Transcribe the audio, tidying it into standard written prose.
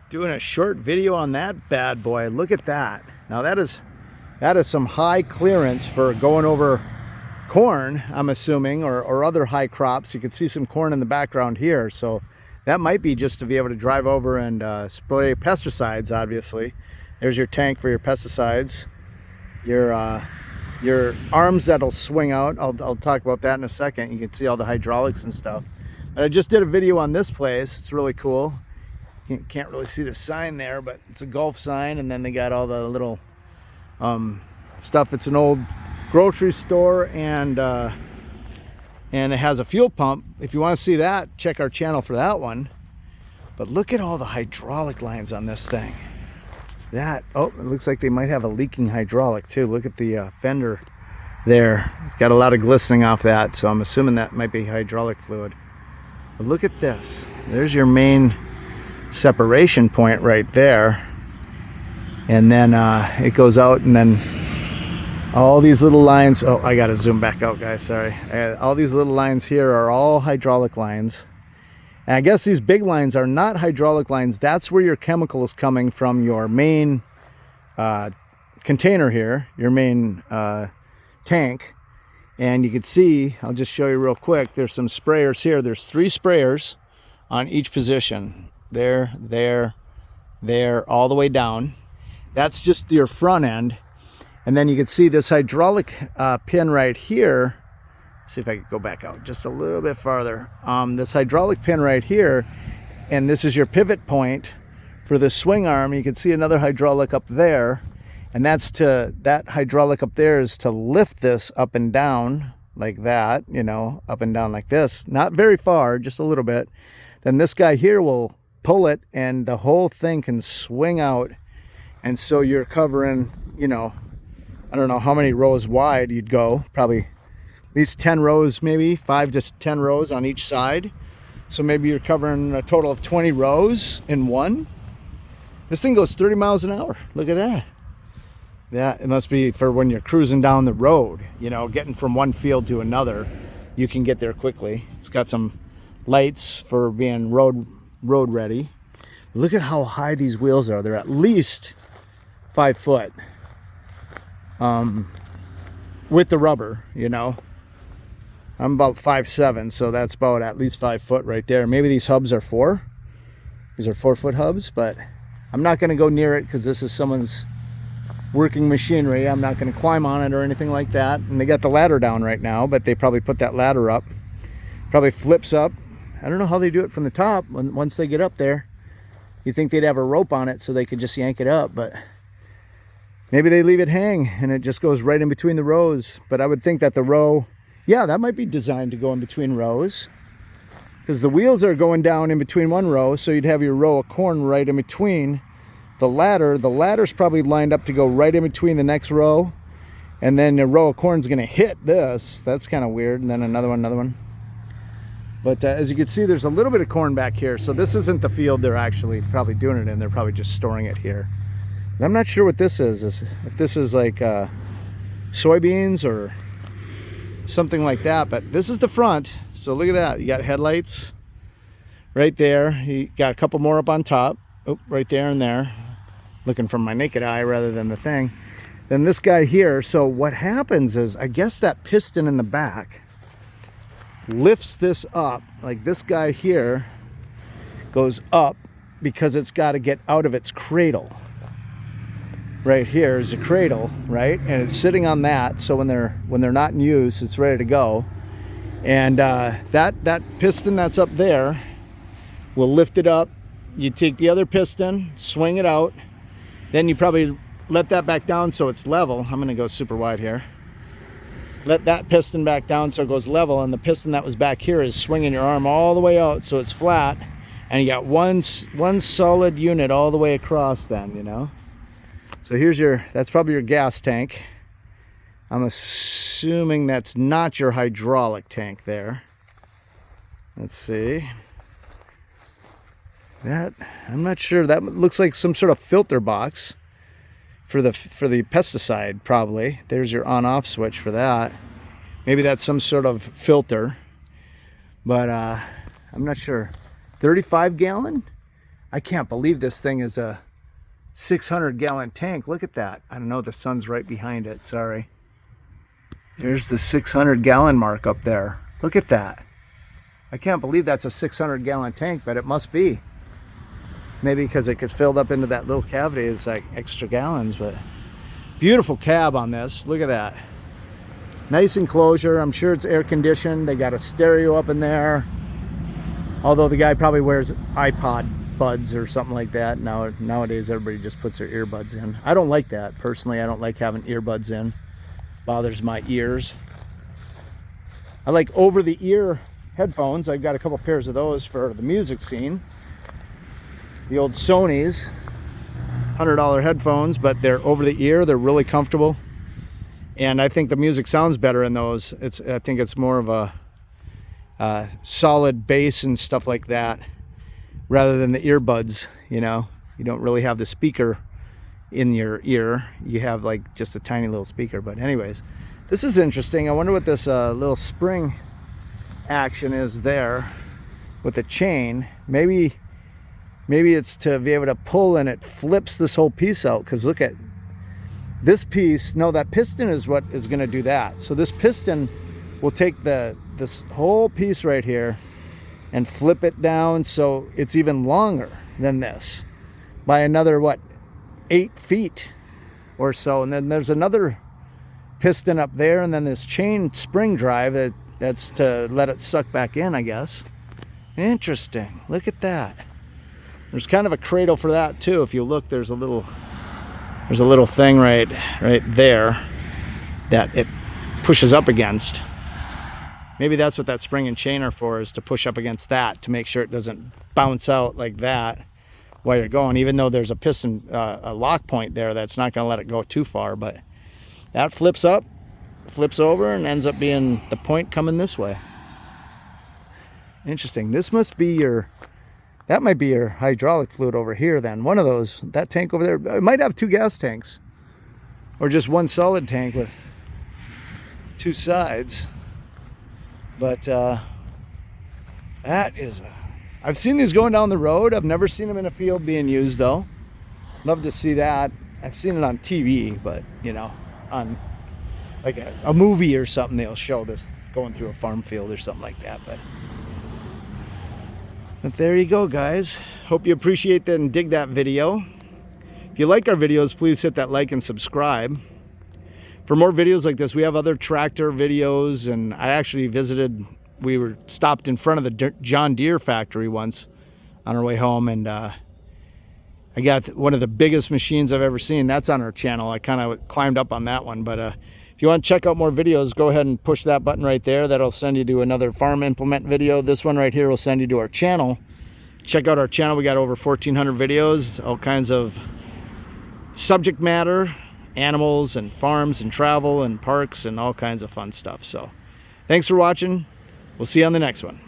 Doing a short video on that bad boy. Look at that. Now that is some high clearance for going over corn, I'm assuming, or other high crops. You can see some corn in the background here, so that might be just to be able to drive over and spray pesticides. Obviously, there's your tank for your pesticides, your arms that'll swing out. I'll talk about that in a second. You can see all the hydraulics and stuff. But I just did a video on this place. It's really cool. You can't really see the sign there, but it's a golf sign, and then they got all the little stuff. It's an old grocery store, and it has a fuel pump. If you want to see that, check our channel for that one. But look at all the hydraulic lines on this thing. Oh, it looks like they might have a leaking hydraulic too. Look at the fender there. It's got a lot of glistening off that, so I'm assuming that might be hydraulic fluid. But look at this. There's your main separation point right there, and then it goes out, and then all these little lines. Oh, I gotta zoom back out, guys, sorry. All these little lines here are all hydraulic lines, and I guess these big lines are not hydraulic lines. That's where your chemical is coming from, your main container here, your main tank. And you can see, I'll just show you real quick, there's some sprayers here. There's 3 sprayers on each position. There, all the way down. That's just your front end. And then you can see this hydraulic pin right here. Let's see if I can go back out just a little bit farther. This hydraulic pin right here, and this is your pivot point for the swing arm. You can see another hydraulic up there, and that hydraulic up there is to lift this up and down like that, you know, up and down like this. Not very far, just a little bit. Then this guy here will pull it, and the whole thing can swing out, and so you're covering, you know, I don't know how many rows wide you'd go, probably at least 10 rows, maybe 5 to 10 rows on each side. So maybe you're covering a total of 20 rows in one. This thing goes 30 miles an hour. Look at that. Yeah, it must be for when you're cruising down the road, you know, getting from one field to another. You can get there quickly. It's got some lights for being road ready. Look at how high these wheels are. They're at least 5 foot with the rubber, you know. I'm about 5'7", so that's about at least 5 foot right there. Maybe these hubs are 4. These are 4-foot hubs, but I'm not going to go near it because this is someone's working machinery. I'm not going to climb on it or anything like that. And they got the ladder down right now, but they probably put that ladder up. Probably flips up. I don't know how they do it from the top. Once they get up there, you think they'd have a rope on it so they could just yank it up, but maybe they leave it hang and it just goes right in between the rows. But I would think that the row, yeah, that might be designed to go in between rows, because the wheels are going down in between one row, so you'd have your row of corn right in between the ladder. The ladder's probably lined up to go right in between the next row, and then a row of corn's going to hit this. That's kind of weird. And then another one. But as you can see, there's a little bit of corn back here. So this isn't the field they're actually probably doing it in. They're probably just storing it here. And I'm not sure what this is. If this is like soybeans or something like that. But this is the front. So look at that. You got headlights right there. You got a couple more up on top. Oh, right there and there. Looking from my naked eye rather than the thing. Then this guy here. So what happens is, I guess that piston in the back lifts this up. Like this guy here goes up because it's got to get out of its cradle. Right here is a cradle, right? And it's sitting on that, so when they're not in use, it's ready to go. And that piston that's up there will lift it up. You take the other piston, swing it out, then you probably let that back down so it's level. I'm going to go super wide here. Let that piston back down so it goes level, and the piston that was back here is swinging your arm all the way out so it's flat, and you got one solid unit all the way across then, you know. So here's that's probably your gas tank. I'm assuming that's not your hydraulic tank there. Let's see. I'm not sure. That looks like some sort of filter box for the pesticide, probably. There's your on-off switch for that. Maybe that's some sort of filter, but I'm not sure. 35 gallon? I can't believe this thing is a 600-gallon tank. Look at that. I don't know, the sun's right behind it, sorry. There's the 600-gallon mark up there. Look at that. I can't believe that's a 600-gallon tank, but it must be. Maybe because it gets filled up into that little cavity, it's like extra gallons, but beautiful cab on this. Look at that. Nice enclosure. I'm sure it's air conditioned. They got a stereo up in there. Although the guy probably wears iPod buds or something like that. Nowadays everybody just puts their earbuds in. I don't like that. Personally, I don't like having earbuds in. Bothers my ears. I like over-the-ear headphones. I've got a couple pairs of those for the music scene. The old Sony's $100 headphones, but they're over-the-ear. They're really comfortable. And I think the music sounds better in those. I think it's more of a solid bass and stuff like that, rather than the earbuds. You know, you don't really have the speaker in your ear. You have like just a tiny little speaker. But anyways, this is interesting. I wonder what this little spring action is there with the chain. Maybe it's to be able to pull, and it flips this whole piece out. Because look at this piece. No, that piston is what is going to do that. So this piston will take this whole piece right here and flip it down so it's even longer than this by another, what, 8 feet or so. And then there's another piston up there, and then this chain spring drive that's to let it suck back in, I guess. Interesting. Look at that. There's kind of a cradle for that too. If you look, there's a little thing right there that it pushes up against. Maybe that's what that spring and chain are for, is to push up against that to make sure it doesn't bounce out like that while you're going, even though there's a piston, a lock point there that's not going to let it go too far. But that flips up, flips over, and ends up being the point coming this way. Interesting. This must be that might be your hydraulic fluid over here then. One of those, that tank over there, it might have 2 gas tanks, or just one solid tank with 2 sides. But that is I've seen these going down the road. I've never seen them in a field being used though. Love to see that. I've seen it on TV, but you know, on like a movie or something, they'll show this going through a farm field or something like that. But there you go, guys. Hope you appreciate that and dig that video. If you like our videos, please hit that like and subscribe. For more videos like this, we have other tractor videos, and I actually stopped in front of the John Deere factory once on our way home, and I got one of the biggest machines I've ever seen. That's on our channel. I kind of climbed up on that one, but if you want to check out more videos, go ahead and push that button right there. That'll send you to another farm implement video. This one right here will send you to our channel. Check out our channel. We got over 1,400 videos, all kinds of subject matter, animals and farms and travel and parks and all kinds of fun stuff. So thanks for watching. We'll see you on the next one.